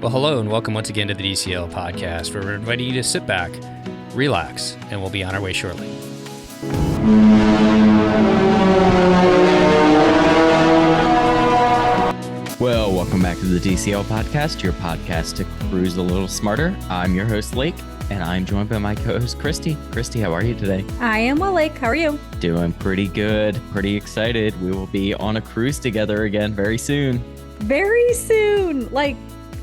Well, hello and welcome once again to the DCL podcast, where we're inviting you to sit back, relax, and we'll be on our way shortly. Well, welcome back to the DCL podcast, your podcast to cruise a little smarter. I'm your host, Lake, and I'm joined by my co-host, Kristy. Kristy, how are you today? I am well, Lake. How are you? Doing pretty good. Pretty excited. We will be on a cruise together again very soon. Very soon, like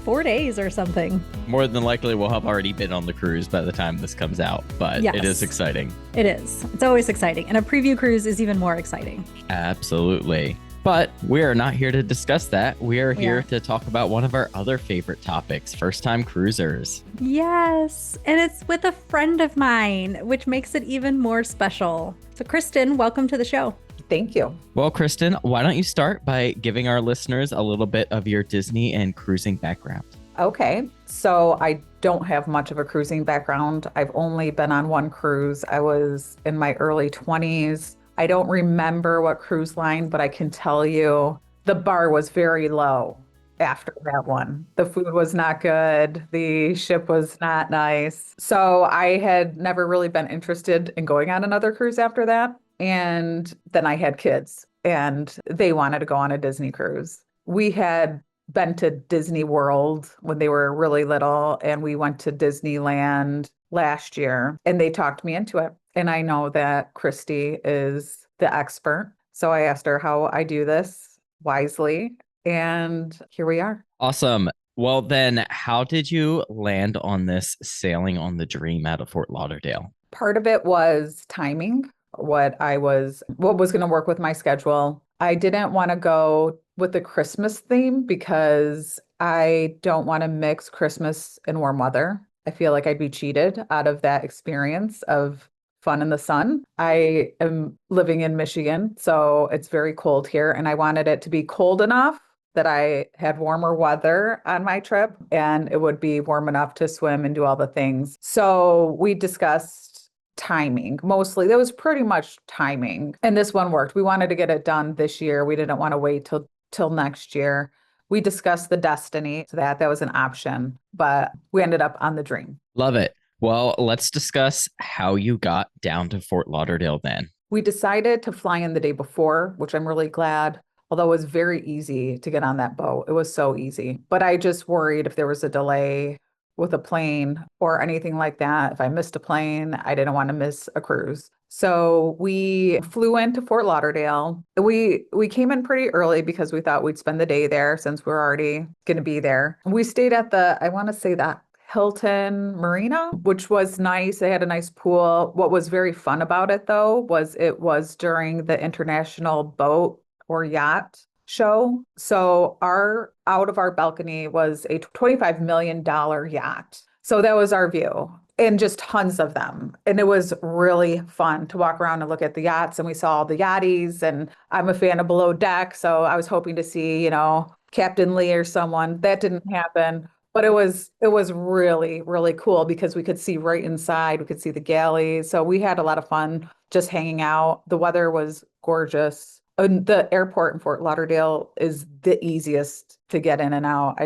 4 days or something. More than likely, we'll have already been on the cruise by the time this comes out, but Yes. It is exciting. It is. It's always exciting. And a preview cruise is even more exciting. Absolutely. But we are not here to discuss that. We are here Yeah. to talk about one of our other favorite topics, first-time cruisers. Yes. And it's with a friend of mine, which makes it even more special. So Kristin, welcome to the show. Thank you. Well, Kristin, why don't you start by giving our listeners a little bit of your Disney and cruising background? Okay. So I don't have much of a cruising background. I've only been on one cruise. I was in my early 20s. I don't remember what cruise line, but I can tell you the bar was very low after that one. The food was not good. The ship was not nice. So I had never really been interested in going on another cruise after that. And then I had kids and they wanted to go on a Disney cruise. We had been to Disney World when they were really little, and we went to Disneyland last year and they talked me into it. And I know that Kristy is the expert. So I asked her how I do this wisely. And here we are. Awesome. Well, then, how did you land on this sailing on the Dream out of Fort Lauderdale? Part of it was timing, what was going to work with my schedule. I didn't want to go with the Christmas theme because I don't want to mix Christmas and warm weather. I feel like I'd be cheated out of that experience of fun in the sun. I am living in Michigan, so it's very cold here, and I wanted it to be cold enough that I had warmer weather on my trip and it would be warm enough to swim and do all the things. So we discussed timing. Mostly, that was pretty much timing. And this one worked. We wanted to get it done this year. We didn't want to wait till next year. We discussed the Destiny, so that was an option, but we ended up on the Dream. Love it. Well, let's discuss how you got down to Fort Lauderdale then. We decided to fly in the day before, which I'm really glad, although it was very easy to get on that boat. It was so easy. But I just worried if there was a delay with a plane or anything like that. If I missed a plane, I didn't want to miss a cruise. So we flew into Fort Lauderdale. We came in pretty early because we thought we'd spend the day there since we're already going to be there. We stayed at I want to say that Hilton Marina, which was nice. They had a nice pool. What was very fun about it, though, was it was during the International Boat or Yacht Show. So out of our balcony was a $25 million yacht. So that was our view, and just tons of them. And it was really fun to walk around and look at the yachts, and we saw all the yachties, and I'm a fan of Below Deck. So I was hoping to see, Captain Lee or someone. That didn't happen. But it was really, really cool because we could see right inside. We could see the galleys. So we had a lot of fun just hanging out. The weather was gorgeous. And the airport in Fort Lauderdale is the easiest to get in and out.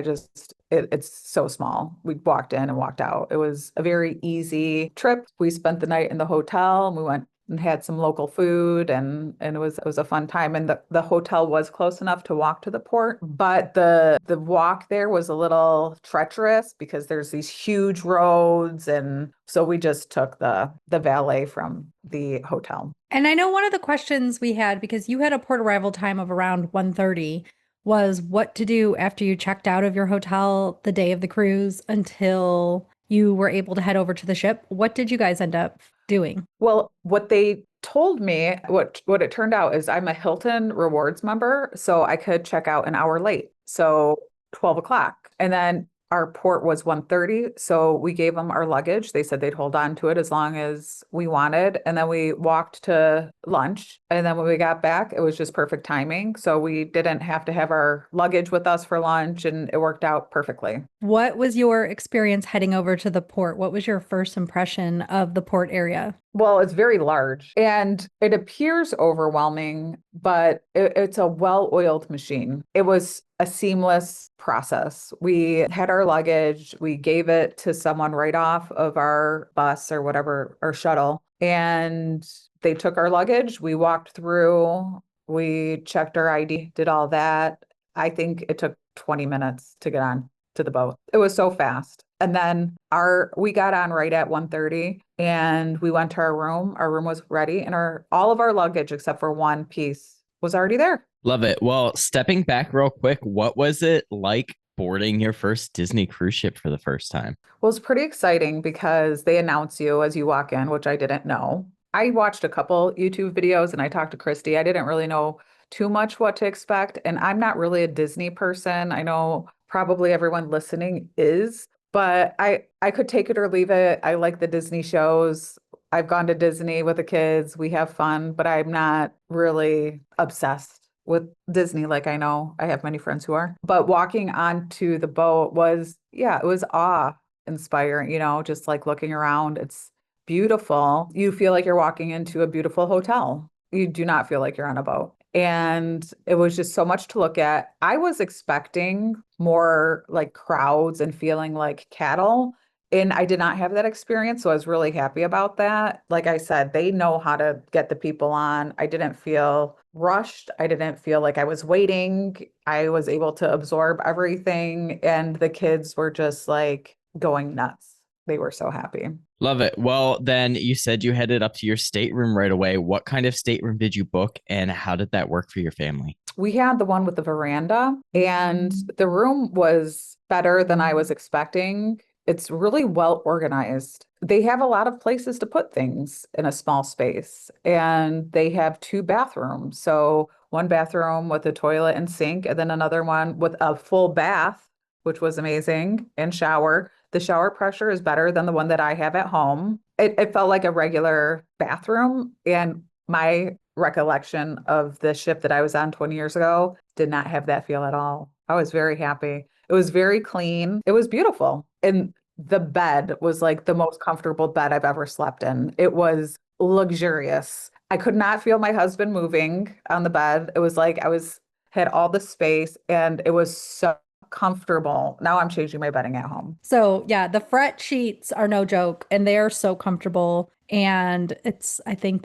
It's so small. We walked in and walked out. It was a very easy trip. We spent the night in the hotel and we went and had some local food, and it was a fun time. And the hotel was close enough to walk to the port, but the walk there was a little treacherous because there's these huge roads, and so we just took the valet from the hotel. And I know one of the questions we had, because you had a port arrival time of around 1:30, was what to do after you checked out of your hotel the day of the cruise until you were able to head over to the ship. What did you guys end up doing? Well, what they told me, what it turned out is I'm a Hilton Rewards member, so I could check out an hour late. So 12 o'clock. And then our port was 1:30, so we gave them our luggage. They said they'd hold on to it as long as we wanted. And then we walked to lunch. And then when we got back, it was just perfect timing. So we didn't have to have our luggage with us for lunch, and it worked out perfectly. What was your experience heading over to the port? What was your first impression of the port area? Well, it's very large and it appears overwhelming, but it's a well-oiled machine. It was a seamless process. We had our luggage, we gave it to someone right off of our bus or whatever, our shuttle, and they took our luggage. We walked through, we checked our ID, did all that. I think it took 20 minutes to get on to the boat. It was so fast. And then we got on right at 1:30 and we went to our room. Our room was ready and all of our luggage except for one piece was already there. Love it. Well, stepping back real quick, what was it like boarding your first Disney cruise ship for the first time? Well, it's pretty exciting because they announce you as you walk in, which I didn't know. I watched a couple YouTube videos and I talked to Christy. I didn't really know too much what to expect. And I'm not really a Disney person. I know probably everyone listening is, but I could take it or leave it. I like the Disney shows. I've gone to Disney with the kids. We have fun, but I'm not really obsessed with Disney like I know I have many friends who are. But walking onto the boat was, it was awe-inspiring, just like looking around. It's beautiful. You feel like you're walking into a beautiful hotel. You do not feel like you're on a boat. And it was just so much to look at. I was expecting more like crowds and feeling like cattle. And I did not have that experience. So I was really happy about that. Like I said, they know how to get the people on. I didn't feel rushed. I didn't feel like I was waiting. I was able to absorb everything. And the kids were just like going nuts. They were so happy. Love it. Well, then you said you headed up to your stateroom right away. What kind of stateroom did you book and how did that work for your family? We had the one with the veranda and the room was better than I was expecting. It's really well organized. They have a lot of places to put things in a small space and they have 2 bathrooms. So one bathroom with a toilet and sink and then another one with a full bath, which was amazing, and shower. The shower pressure is better than the one that I have at home. It felt like a regular bathroom. And my recollection of the ship that I was on 20 years ago did not have that feel at all. I was very happy. It was very clean. It was beautiful. And the bed was like the most comfortable bed I've ever slept in. It was luxurious. I could not feel my husband moving on the bed. It was like had all the space and it was so comfortable. Now I'm changing my bedding at home. So yeah, the fret sheets are no joke and they are so comfortable. And it's, I think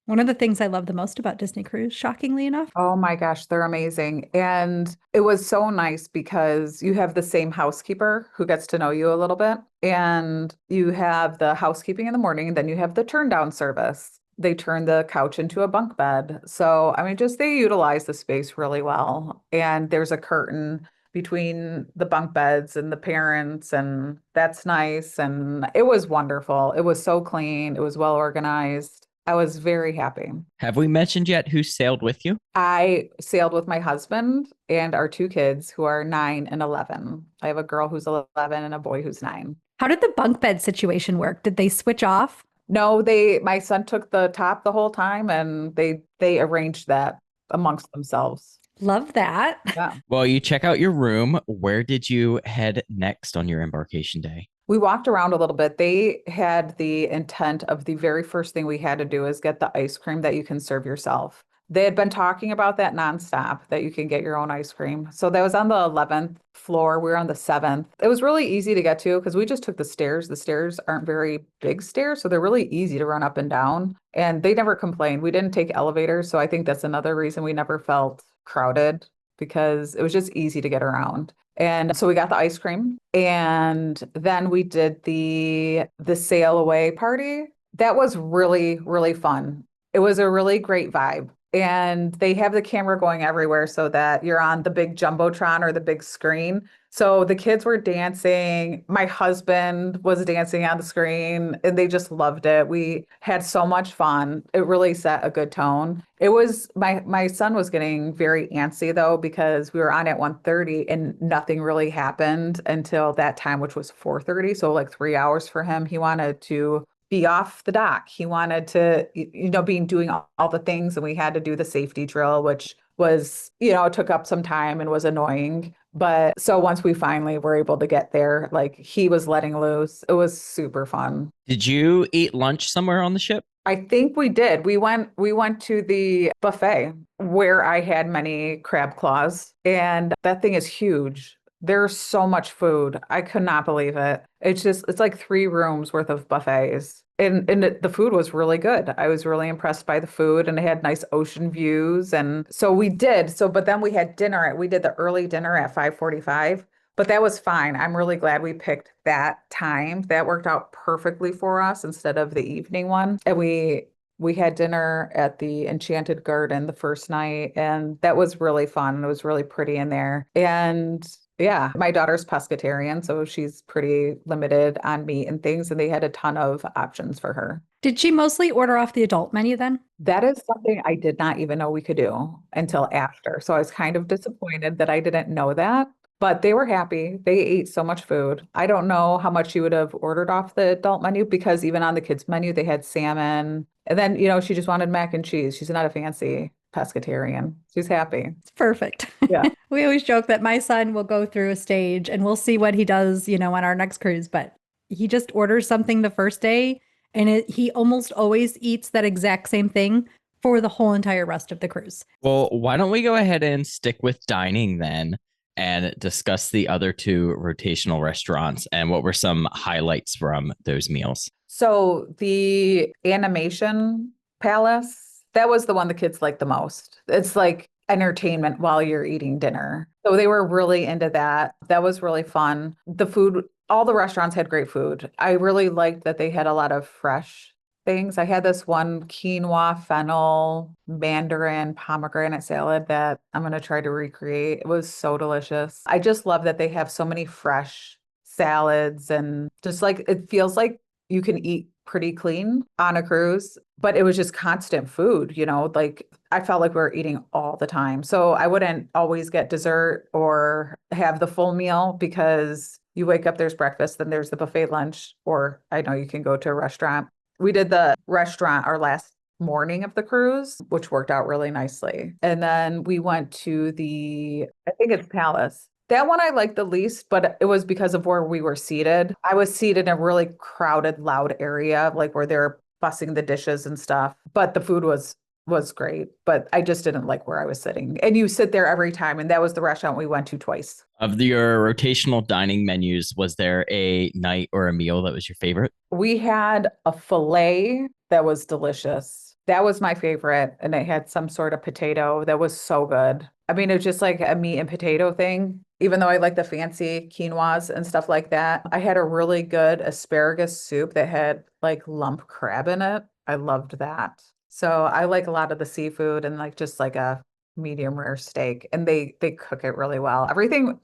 one of the things I love the most about Disney Cruise, shockingly enough. Oh my gosh, they're amazing. And it was so nice because you have the same housekeeper who gets to know you a little bit. And you have the housekeeping in the morning, then you have the turn down service. They turn the couch into a bunk bed. So, I mean, they utilize the space really well. And there's a curtain between the bunk beds and the parents, and that's nice. And it was wonderful. It was so clean. It was well organized. I was very happy. Have we mentioned yet who sailed with you? I sailed with my husband and our 2 kids who are 9 and 11. I have a girl who's 11 and a boy who's 9. How did the bunk bed situation work? Did they switch off? No, my son took the top the whole time and they arranged that amongst themselves. Love that. Yeah. Well, you check out your room. Where did you head next on your embarkation day? We walked around a little bit. They had the intent of the very first thing we had to do is get the ice cream that you can serve yourself. They had been talking about that nonstop, that you can get your own ice cream. So that was on the 11th floor. We were on the 7th. It was really easy to get to because we just took the stairs. The stairs aren't very big stairs, so they're really easy to run up and down. And they never complained. We didn't take elevators. So I think that's another reason we never felt crowded because it was just easy to get around. And so we got the ice cream and then we did the sail away party. That was really, really fun. It was a really great vibe. And they have the camera going everywhere so that you're on the big Jumbotron or the big screen. So the kids were dancing. My husband was dancing on the screen and they just loved it. We had so much fun. It really set a good tone. It was my son was getting very antsy though, because we were on at 1:30 and nothing really happened until that time, which was 4:30. So like 3 hours for him. He wanted to be off the dock. He wanted to, be doing all the things, and we had to do the safety drill, which was, it took up some time and was annoying. But so once we finally were able to get there, like he was letting loose. It was super fun. Did you eat lunch somewhere on the ship? I think we did. We went to the buffet where I had many crab claws, and that thing is huge. There's so much food. I could not believe it. It's like 3 rooms worth of buffets. And the food was really good. I was really impressed by the food, and it had nice ocean views. And so we did. So, but then we had dinner. We did the early dinner at 5:45. But that was fine. I'm really glad we picked that time. That worked out perfectly for us instead of the evening one. And we had dinner at the Enchanted Garden the first night, and that was really fun. It was really pretty in there. And yeah, my daughter's pescatarian, so she's pretty limited on meat and things, and they had a ton of options for her. Did she mostly order off the adult menu then? That is something I did not even know we could do until after. So I was kind of disappointed that I didn't know that, but they were happy. They ate so much food. I don't know how much she would have ordered off the adult menu because even on the kids menu, they had salmon. And then, she just wanted mac and cheese. She's not a fancy pescatarian. She's happy. It's perfect. Yeah. We always joke that my son will go through a stage and we'll see what he does, on our next cruise, but he just orders something the first day and he almost always eats that exact same thing for the whole entire rest of the cruise. Well, why don't we go ahead and stick with dining then and discuss the other 2 rotational restaurants and what were some highlights from those meals? So the animation palace, that was the one the kids liked the most. It's like entertainment while you're eating dinner. So they were really into that. That was really fun. The food, all the restaurants had great food. I really liked that they had a lot of fresh things. I had this one quinoa, fennel, mandarin, pomegranate salad that I'm going to try to recreate. It was so delicious. I just love that they have so many fresh salads and just like it feels like you can eat pretty clean on a cruise, but it was just constant food, like I felt like we were eating all the time. So I wouldn't always get dessert or have the full meal because you wake up, there's breakfast, then there's the buffet lunch, or I know you can go to a restaurant. We did the restaurant our last morning of the cruise, which worked out really nicely. And then we went to I think it's Palace. That one I liked the least, but it was because of where we were seated. I was seated in a really crowded, loud area, like where they're bussing the dishes and stuff. But the food was great, but I just didn't like where I was sitting. And you sit there every time, and that was the restaurant we went to twice. Of your rotational dining menus, was there a night or a meal that was your favorite? We had a filet that was delicious. That was my favorite, and it had some sort of potato that was so good. I mean, it was just like a meat and potato thing, even though I like the fancy quinoas and stuff like that. I had a really good asparagus soup that had like lump crab in it. I loved that. So I like a lot of the seafood and like just like a medium rare steak, and they cook it really well. Everything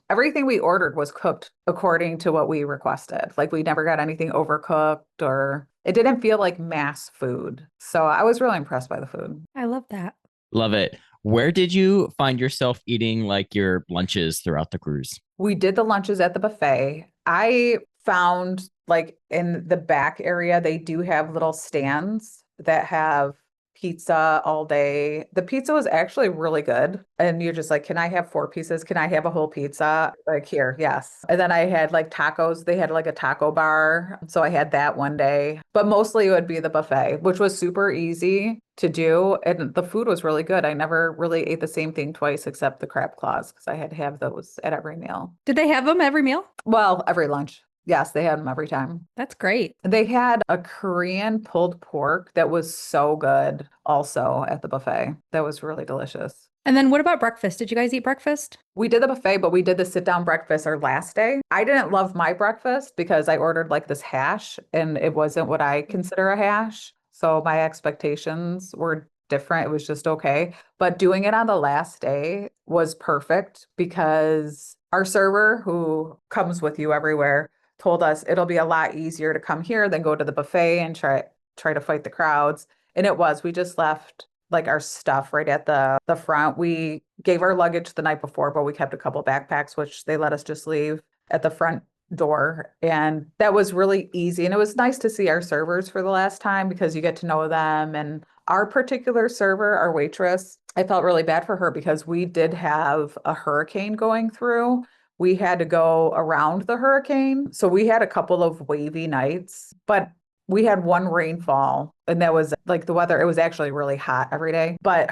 we ordered was cooked according to what we requested. Like we never got anything overcooked, or it didn't feel like mass food. So I was really impressed by the food. I love that. Love it. Where did you find yourself eating like your lunches throughout the cruise? We did the lunches at the buffet. I found like in the back area, they do have little stands that have pizza all day. The pizza was actually really good. And you're just like, can I have 4 pieces? Can I have a whole pizza? Like here, yes. And then I had like tacos. They had like a taco bar. So I had that one day. But mostly it would be the buffet, which was super easy to do. And the food was really good. I never really ate the same thing twice except the crab claws because I had to have those at every meal. Did they have them every meal? Well, every lunch. Yes, they had them every time. That's great. They had a Korean pulled pork that was so good also at the buffet. That was really delicious. And then what about breakfast? Did you guys eat breakfast? We did the buffet, but we did the sit down breakfast our last day. I didn't love my breakfast because I ordered like this hash and it wasn't what I consider a hash. So my expectations were different. It was just okay. But doing it on the last day was perfect because our server, who comes with you everywhere, told us it'll be a lot easier to come here than go to the buffet and try to fight the crowds. And it was. We just left like our stuff right at the front. We gave our luggage the night before, but we kept a couple backpacks, which they let us just leave at the front door. And that was really easy. And it was nice to see our servers for the last time because you get to know them. And our particular server, our waitress, I felt really bad for her because we did have a hurricane going through. We had to go around the hurricane. So we had a couple of wavy nights, but we had one rainfall, and that was like the weather. It was actually really hot every day. But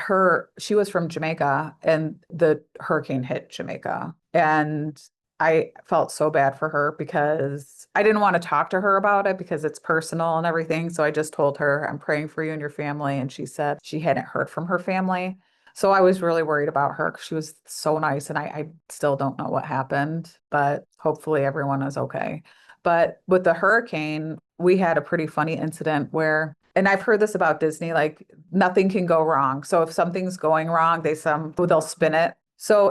she was from Jamaica, and the hurricane hit Jamaica. And I felt so bad for her because I didn't want to talk to her about it because it's personal and everything. So I just told her, I'm praying for you and your family. And she said she hadn't heard from her family. So I was really worried about her because she was so nice. And I still don't know what happened, but hopefully everyone is okay. But with the hurricane, we had a pretty funny incident where, and I've heard this about Disney, like nothing can go wrong. So if something's going wrong, they'll spin it. So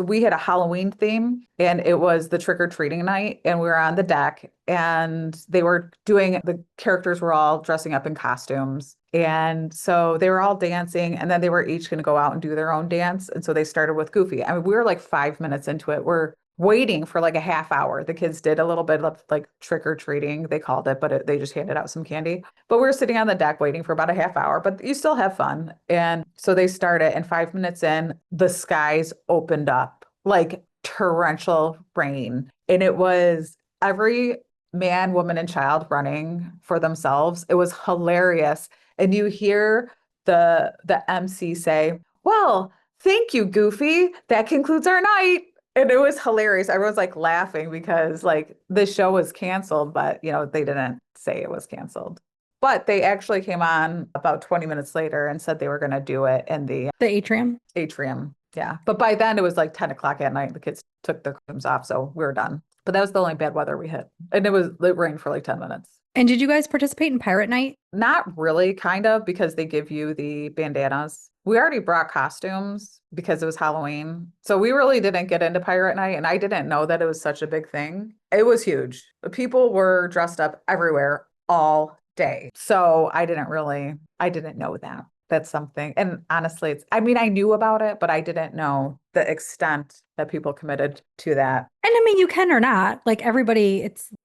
we had a Halloween theme, and it was the trick or treating night, and we were on the deck, and the characters were all dressing up in costumes. And so they were all dancing, and then they were each going to go out and do their own dance. And so they started with Goofy. I mean, we were like 5 minutes into it. We're waiting for like a half hour. The kids did a little bit of like trick or treating, they called it, but they just handed out some candy. But we were sitting on the deck waiting for about a half hour, but you still have fun. And so they started, and 5 minutes in, the skies opened up like torrential rain. And it was every man, woman, and child running for themselves. It was hilarious. And you hear the MC say, "Well, thank you, Goofy. That concludes our night." And it was hilarious. Everyone's like laughing because like the show was canceled, but they didn't say it was canceled. But they actually came on about 20 minutes later and said they were going to do it in the atrium. Yeah. But by then it was like 10 o'clock at night. The kids took their clothes off, so we were done. But that was the only bad weather we hit. And it rained for like 10 minutes. And did you guys participate in Pirate Night? Not really, kind of, because they give you the bandanas. We already brought costumes because it was Halloween. So we really didn't get into Pirate Night, and I didn't know that it was such a big thing. It was huge. People were dressed up everywhere all day. So I didn't know that. That's something. And honestly, I knew about it, but I didn't know the extent that people committed to that. And you can or not. Like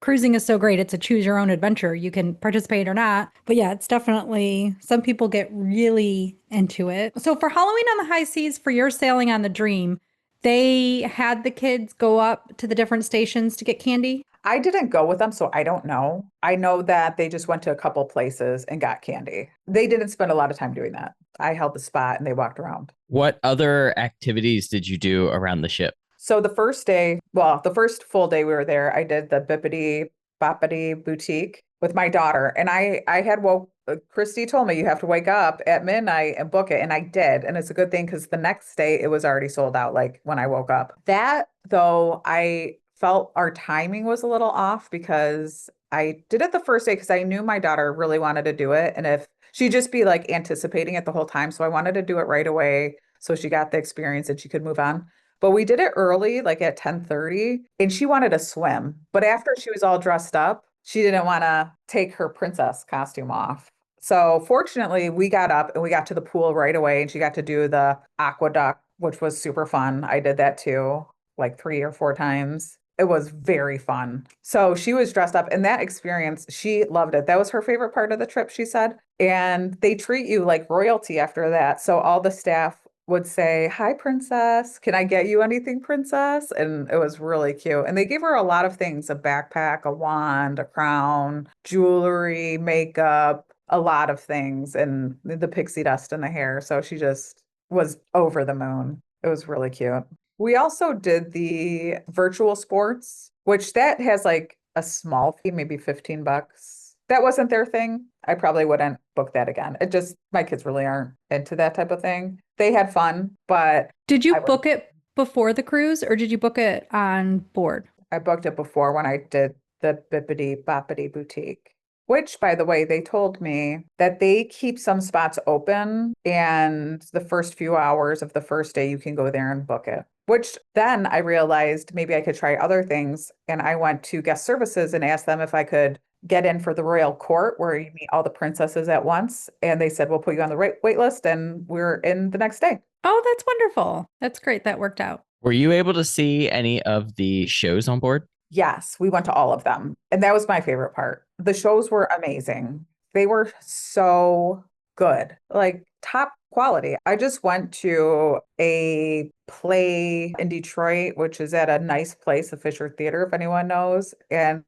cruising is so great. It's a choose your own adventure. You can participate or not. But yeah, it's definitely, some people get really into it. So for Halloween on the High Seas, for your sailing on the Dream, they had the kids go up to the different stations to get candy? I didn't go with them, so I don't know. I know that they just went to a couple places and got candy. They didn't spend a lot of time doing that. I held the spot and they walked around. What other activities did you do around the ship? So the first full day we were there, I did the Bippity Boppity Boutique with my daughter. And I had Christy told me you have to wake up at midnight and book it. And I did. And it's a good thing because the next day it was already sold out, like when I woke up. That though, I felt our timing was a little off because I did it the first day because I knew my daughter really wanted to do it. And if she'd just be like anticipating it the whole time. So I wanted to do it right away so she got the experience and she could move on. But we did it early, like at 10:30, and she wanted to swim. But after she was all dressed up, she didn't want to take her princess costume off. So fortunately, we got up and we got to the pool right away, and she got to do the aqueduct, which was super fun. I did that too, like 3 or 4 times. It was very fun. So she was dressed up, and that experience, she loved it. That was her favorite part of the trip, she said. And they treat you like royalty after that. So all the staff would say, "Hi, princess. Can I get you anything, princess?" And it was really cute. And they gave her a lot of things, a backpack, a wand, a crown, jewelry, makeup, a lot of things, and the pixie dust in the hair. So she just was over the moon. It was really cute. We also did the virtual sports, which that has like a small fee, maybe $15. That wasn't their thing. I probably wouldn't book that again. My kids really aren't into that type of thing. They had fun, but did you book it before the cruise or did you book it on board? I booked it before when I did the Bippity Boppity Boutique, which, by the way, they told me that they keep some spots open and the first few hours of the first day you can go there and book it. Which then I realized maybe I could try other things. And I went to guest services and asked them if I could get in for the royal court where you meet all the princesses at once. And they said, "We'll put you on the wait list," and we're in the next day. Oh, that's wonderful. That's great. That worked out. Were you able to see any of the shows on board? Yes, we went to all of them. And that was my favorite part. The shows were amazing. They were so good, like top quality. I just went to a play in Detroit, which is at a nice place, the Fisher Theater, if anyone knows. And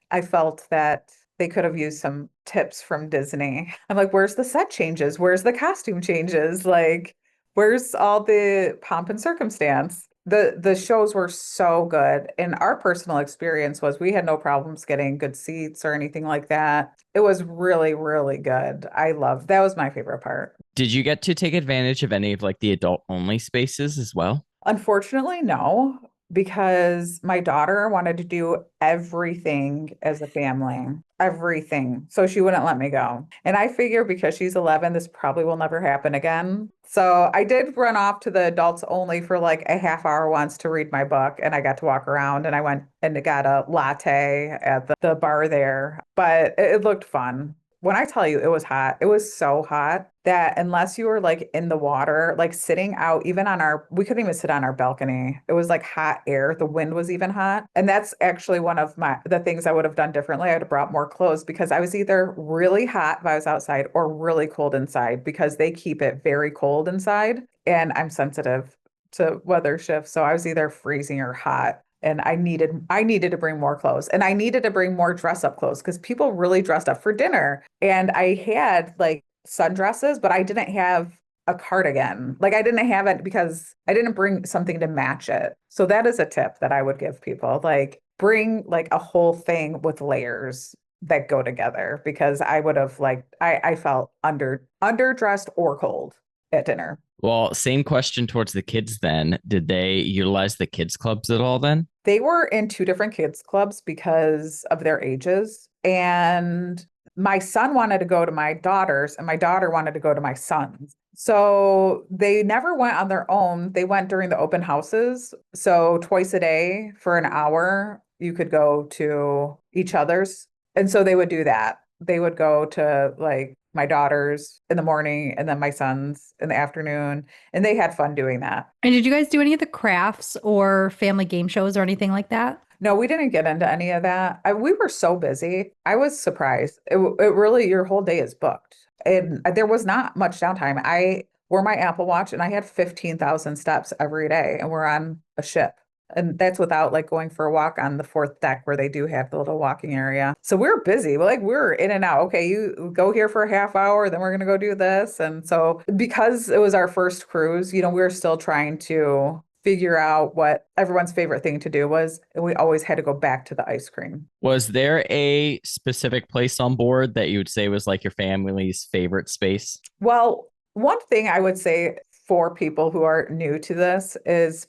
I felt that they could have used some tips from Disney. I'm like, where's the set changes? Where's the costume changes? Like, where's all the pomp and circumstance? The shows were so good. And our personal experience was we had no problems getting good seats or anything like that. It was really, really good. I loved that was my favorite part. Did you get to take advantage of any of like the adult only spaces as well? Unfortunately, no, because my daughter wanted to do everything as a family, everything. So she wouldn't let me go. And I figure because she's 11, this probably will never happen again. So I did run off to the adults only for like a half hour once to read my book, and I got to walk around and I went and got a latte at the bar there, but it looked fun. When I tell you it was hot, it was so hot that unless you were like in the water, like sitting out, even on we couldn't even sit on our balcony. It was like hot air. The wind was even hot. And that's actually one of the things I would have done differently. I would have brought more clothes because I was either really hot if I was outside or really cold inside because they keep it very cold inside. And I'm sensitive to weather shifts. So I was either freezing or hot. And I needed to bring more clothes and I needed to bring more dress up clothes because people really dressed up for dinner. And I had like sundresses, but I didn't have a cardigan. Like I didn't have it because I didn't bring something to match it. So that is a tip that I would give people. Like bring like a whole thing with layers that go together because I would have like I felt underdressed or cold at dinner. Well, same question towards the kids then. Did they utilize the kids clubs at all then? They were in two different kids clubs because of their ages. And my son wanted to go to my daughter's, and my daughter wanted to go to my son's. So they never went on their own. They went during the open houses. So twice a day for an hour, you could go to each other's. And so they would do that. They would go to like my daughter's in the morning and then my son's in the afternoon. And they had fun doing that. And did you guys do any of the crafts or family game shows or anything like that? No, we didn't get into any of that. We were so busy. I was surprised. It really, your whole day is booked. And there was not much downtime. I wore my Apple Watch and I had 15,000 steps every day, and we're on a ship. And that's without like going for a walk on the fourth deck where they do have the little walking area. So we're busy. We're in and out. Okay, you go here for a half hour, then we're going to go do this. And so because it was our first cruise, we were still trying to figure out what everyone's favorite thing to do was. And we always had to go back to the ice cream. Was there a specific place on board that you would say was like your family's favorite space? Well, one thing I would say for people who are new to this is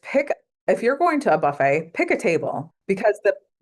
if you're going to a buffet, pick a table because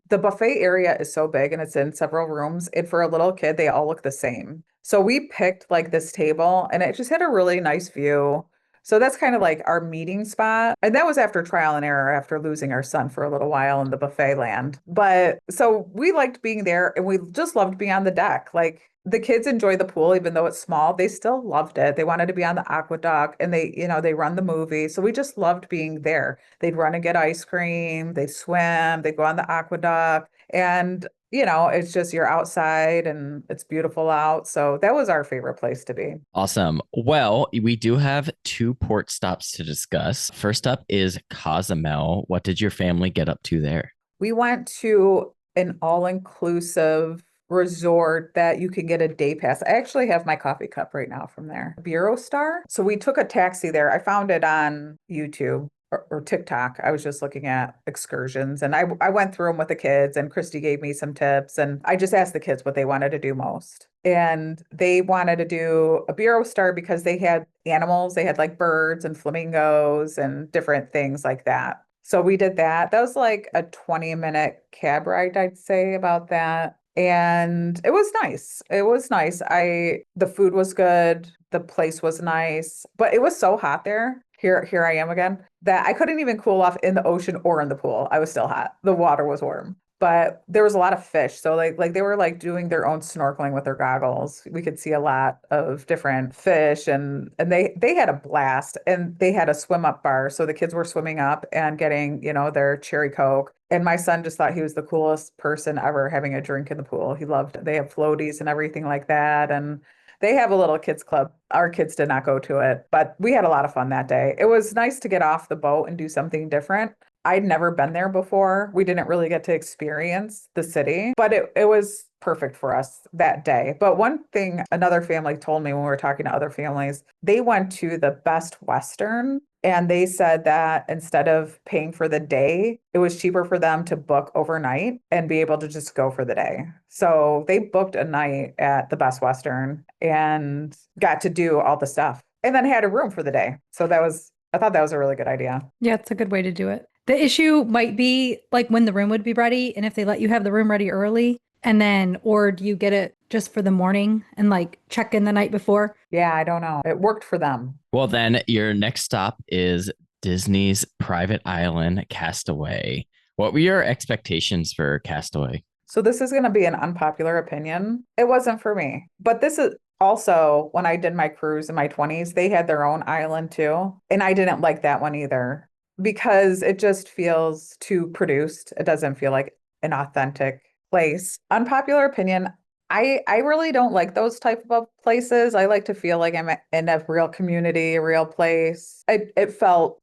the buffet area is so big and it's in several rooms. And for a little kid, they all look the same. So we picked like this table and it just had a really nice view. So that's kind of like our meeting spot. And that was after trial and error, after losing our son for a little while in the buffet land. But so we liked being there and we just loved being on the deck. Like the kids enjoy the pool, even though it's small, they still loved it. They wanted to be on the aqueduct and they run the movie. So we just loved being there. They'd run and get ice cream, they swim, they go on the aqueduct. And it's just you're outside and it's beautiful out. So that was our favorite place to be. Awesome. Well, we do have two port stops to discuss. First up is Cozumel. What did your family get up to there? We went to an all-inclusive resort that you can get a day pass. I actually have my coffee cup right now from there. Bureau Star. So we took a taxi there. I found it on YouTube. Or TikTok. I was just looking at excursions and I went through them with the kids and Christy gave me some tips and I just asked the kids what they wanted to do most. And they wanted to do a Bureau Star because they had animals. They had like birds and flamingos and different things like that. So we did that. That was like a 20-minute cab ride, I'd say about that. And it was nice. It was nice. The food was good. The place was nice, but it was so hot there. Here I am again, that I couldn't even cool off in the ocean or in the pool. I was still hot. The water was warm, but there was a lot of fish. So like they were like doing their own snorkeling with their goggles. We could see a lot of different fish and they had a blast and they had a swim up bar. So the kids were swimming up and getting, their cherry Coke. And my son just thought he was the coolest person ever having a drink in the pool. They have floaties and everything like that. And they have a little kids club. Our kids did not go to it, but we had a lot of fun that day. It was nice to get off the boat and do something different. I'd never been there before. We didn't really get to experience the city, but it was perfect for us that day. But one thing another family told me when we were talking to other families, they went to the Best Western and they said that instead of paying for the day, it was cheaper for them to book overnight and be able to just go for the day. So they booked a night at the Best Western and got to do all the stuff and then had a room for the day. So I thought that was a really good idea. Yeah, it's a good way to do it. The issue might be like when the room would be ready and if they let you have the room ready early and then, or do you get it just for the morning and like check in the night before? Yeah, I don't know. It worked for them. Well, then your next stop is Disney's private island, Castaway. What were your expectations for Castaway? So this is going to be an unpopular opinion. It wasn't for me, but this is also when I did my cruise in my 20s, they had their own island too. And I didn't like that one either because it just feels too produced. It doesn't feel like an authentic place. Unpopular opinion. I really don't like those type of places. I like to feel like I'm in a real community, a real place. It felt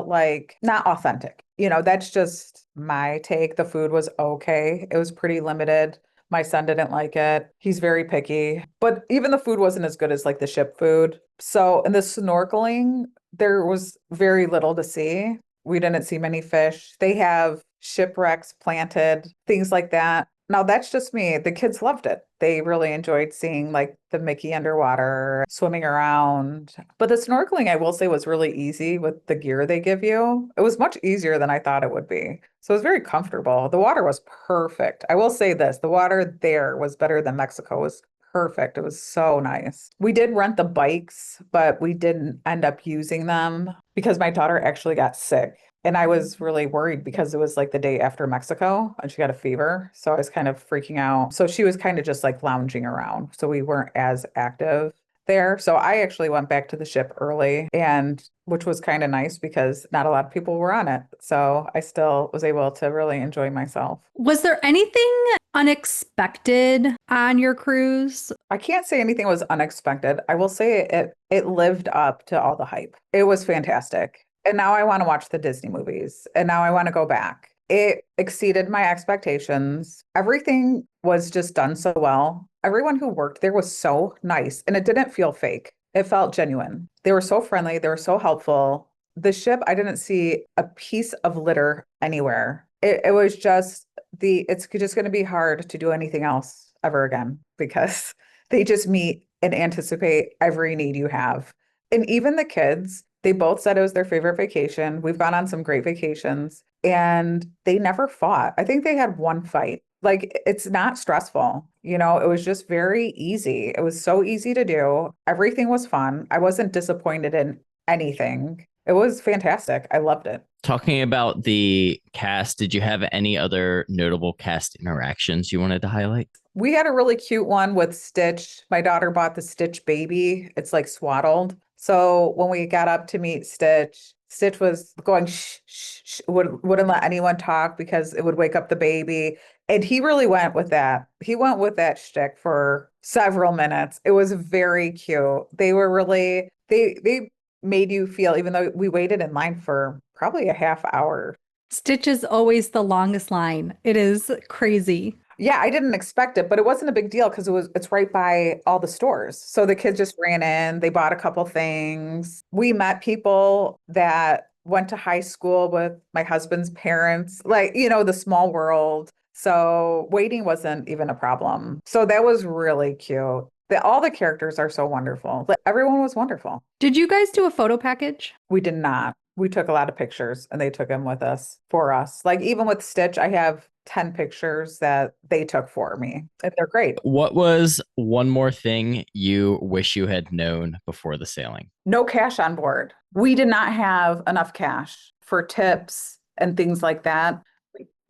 like not authentic. That's just my take. The food was okay. It was pretty limited. My son didn't like it. He's very picky, but even the food wasn't as good as like the ship food. So in the snorkeling, there was very little to see. We didn't see many fish. They have shipwrecks planted, things like that. Now that's just me. The kids loved it. They really enjoyed seeing like the Mickey underwater, swimming around. But the snorkeling, I will say, was really easy with the gear they give you. It was much easier than I thought it would be. So it was very comfortable. The water was perfect. I will say this, the water there was better than Mexico. It was perfect. It was so nice. We did rent the bikes, but we didn't end up using them because my daughter actually got sick. And I was really worried because it was like the day after Mexico and she got a fever. So I was kind of freaking out. So she was kind of just like lounging around. So we weren't as active there. So I actually went back to the ship early and which was kind of nice because not a lot of people were on it. So I still was able to really enjoy myself. Was there anything unexpected on your cruise? I can't say anything was unexpected. I will say it lived up to all the hype. It was fantastic. And now I want to watch the Disney movies. And now I want to go back. It exceeded my expectations. Everything was just done so well. Everyone who worked there was so nice and it didn't feel fake. It felt genuine. They were so friendly. They were so helpful. The ship, I didn't see a piece of litter anywhere. It was just it's just going to be hard to do anything else ever again because they just meet and anticipate every need you have. And even the kids, they both said it was their favorite vacation. We've gone on some great vacations and they never fought. I think they had one fight. Like it's not stressful. It was just very easy. It was so easy to do. Everything was fun. I wasn't disappointed in anything. It was fantastic. I loved it. Talking about the cast, did you have any other notable cast interactions you wanted to highlight? We had a really cute one with Stitch. My daughter bought the Stitch baby. It's like swaddled. So when we got up to meet Stitch, Stitch was going shh, shh, shh, wouldn't let anyone talk because it would wake up the baby. And he really went with that. He went with that shtick for several minutes. It was very cute. They were really, they made you feel, even though we waited in line for probably a half hour. Stitch is always the longest line. It is crazy. Yeah, I didn't expect it, but it wasn't a big deal because it's right by all the stores. So the kids just ran in, they bought a couple things. We met people that went to high school with my husband's parents, like, the small world. So waiting wasn't even a problem. So that was really cute. All the characters are so wonderful. Everyone was wonderful. Did you guys do a photo package? We did not. We took a lot of pictures and they took them with us for us. Like even with Stitch, I have 10 pictures that they took for me. And they're great. What was one more thing you wish you had known before the sailing? No cash on board. We did not have enough cash for tips and things like that.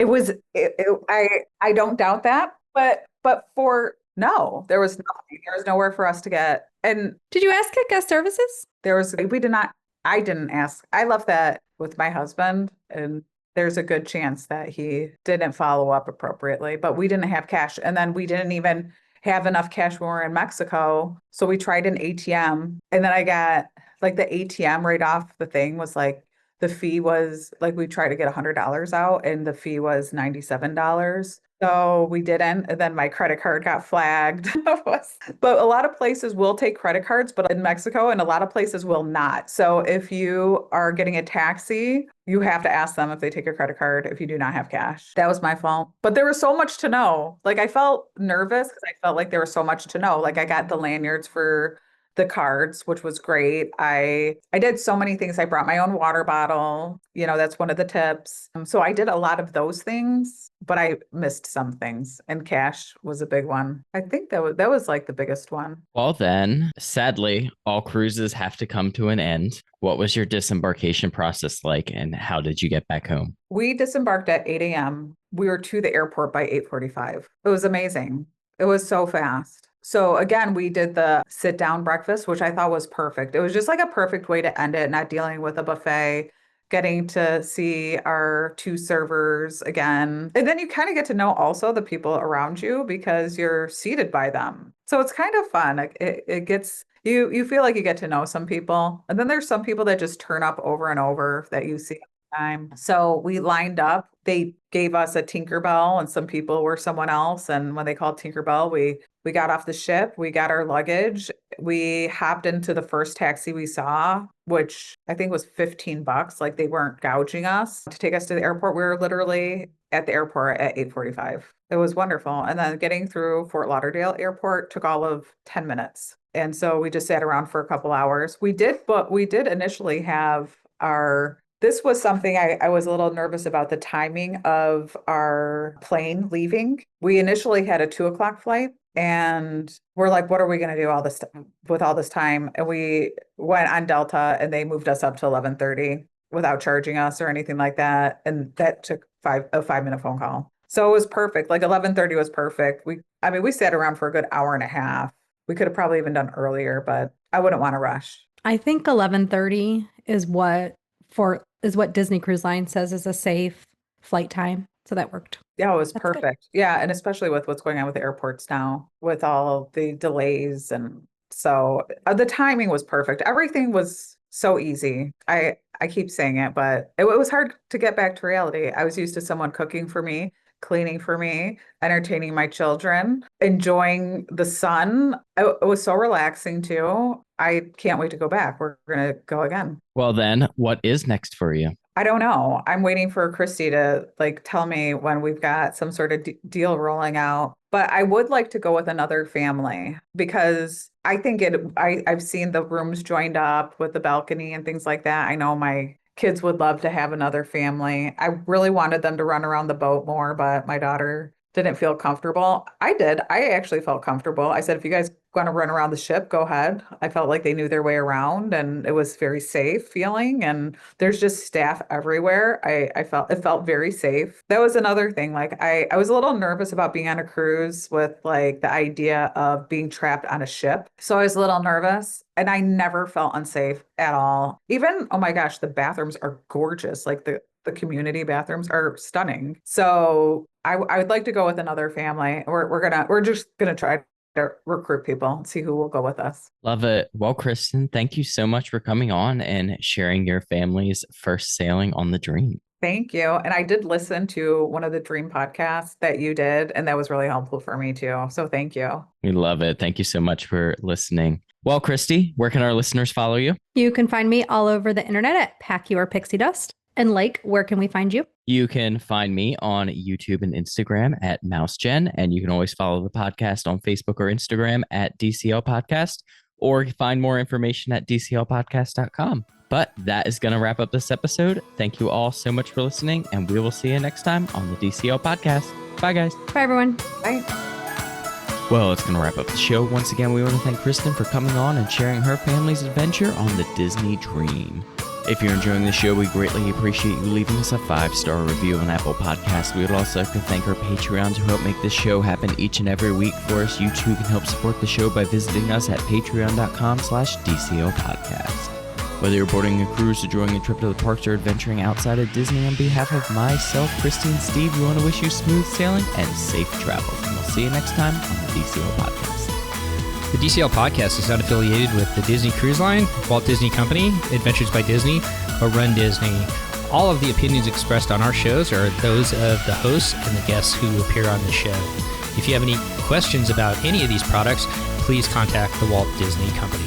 I don't doubt that, but no, there was nothing. There was nowhere for us to get. And did you ask at guest services? I didn't ask. I left that with my husband and there's a good chance that he didn't follow up appropriately, but we didn't have cash. And then we didn't even have enough cash when we were in Mexico. So we tried an ATM and then I got like the ATM right off the thing was like the fee was like, we tried to get $100 out and the fee was $97. So we didn't. And then my credit card got flagged. But a lot of places will take credit cards, but in Mexico, and a lot of places will not. So if you are getting a taxi, you have to ask them if they take a credit card if you do not have cash. That was my fault. But there was so much to know. Like I felt nervous because I felt like there was so much to know. Like I got the lanyards for the cards, which was great. I did so many things. I brought my own water bottle. That's one of the tips. So I did a lot of those things, but I missed some things, and cash was a big one. I think that was like the biggest one. Well, then, sadly, all cruises have to come to an end. What was your disembarkation process like, and how did you get back home? We disembarked at 8 a.m. We were to the airport by 8:45. It was amazing. It was so fast. So again, we did the sit down breakfast, which I thought was perfect. It was just like a perfect way to end it, not dealing with a buffet, getting to see our two servers again. And then you kind of get to know also the people around you because you're seated by them. So it's kind of fun. It gets, you feel like you get to know some people. And then there's some people that just turn up over and over that you see all the time. So we lined up. They gave us a Tinkerbell and some people were someone else. And when they called Tinkerbell, we got off the ship, we got our luggage, we hopped into the first taxi we saw, which I think was $15. Like they weren't gouging us to take us to the airport. We were literally at the airport at 8:45. It was wonderful. And then getting through Fort Lauderdale airport took all of 10 minutes. And so we just sat around for a couple hours. We did initially have this was something I was a little nervous about, the timing of our plane leaving. We initially had a 2:00 flight. And we're like, what are we going to do with all this time? And we went on Delta and they moved us up to 11:30 without charging us or anything like that. And that took a 5-minute phone call. So it was perfect. Like 11:30 was perfect. We sat around for a good hour and a half. We could have probably even done earlier, but I wouldn't want to rush. I think 11:30 is what Disney Cruise Line says is a safe flight time. So that worked. Yeah, it was That's perfect. good. Yeah. And especially with what's going on with the airports now, with all the delays. And so the timing was perfect. Everything was so easy. I keep saying it, but it was hard to get back to reality. I was used to someone cooking for me, cleaning for me, entertaining my children, enjoying the sun. It was so relaxing too. I can't wait to go back. We're going to go again. Well, then, what is next for you? I don't know. I'm waiting for Christy to tell me when we've got some sort of deal rolling out. But I would like to go with another family because I think I've seen the rooms joined up with the balcony and things like that. I know my kids would love to have another family. I really wanted them to run around the boat more, but my daughter didn't feel comfortable. I did. I actually felt comfortable. I said, if you guys want to run around the ship, go ahead. I felt like they knew their way around and it was very safe feeling. And there's just staff everywhere. It felt very safe. That was another thing. Like I was a little nervous about being on a cruise with like the idea of being trapped on a ship. So I was a little nervous and I never felt unsafe at all. Even, oh my gosh, the bathrooms are gorgeous. Like the community bathrooms are stunning. So I would like to go with another family. We're just gonna try to recruit people and see who will go with us. Love it. Well, Kristin, thank you so much for coming on and sharing your family's first sailing on the Dream. Thank you. And I did listen to one of the Dream podcasts that you did, and that was really helpful for me too. So thank you. We love it. Thank you so much for listening. Well, Christy, where can our listeners follow you? You can find me all over the internet at Pack Your Pixie Dust. And Lake, where can we find you? You can find me on YouTube and Instagram at MouseGen, and you can always follow the podcast on Facebook or Instagram at DCL Podcast, or find more information at dclpodcast.com. But that is going to wrap up this episode. Thank you all so much for listening, and we will see you next time on the DCL Podcast. Bye, guys. Bye, everyone. Bye. Well, it's going to wrap up the show. Once again, we want to thank Kristin for coming on and sharing her family's adventure on the Disney Dream. If you're enjoying the show, we greatly appreciate you leaving us a 5-star review on Apple Podcasts. We would also like to thank our Patreons who help make this show happen each and every week for us. You too can help support the show by visiting us at patreon.com/DCL Podcast. Whether you're boarding a cruise, enjoying a trip to the parks, or adventuring outside of Disney, on behalf of myself, Kristin, and Steve, we want to wish you smooth sailing and safe travels. And we'll see you next time on the DCL Podcast. The DCL Podcast is not affiliated with the Disney Cruise Line, Walt Disney Company, Adventures by Disney, or run Disney. All of the opinions expressed on our shows are those of the hosts and the guests who appear on the show. If you have any questions about any of these products, please contact the Walt Disney Company.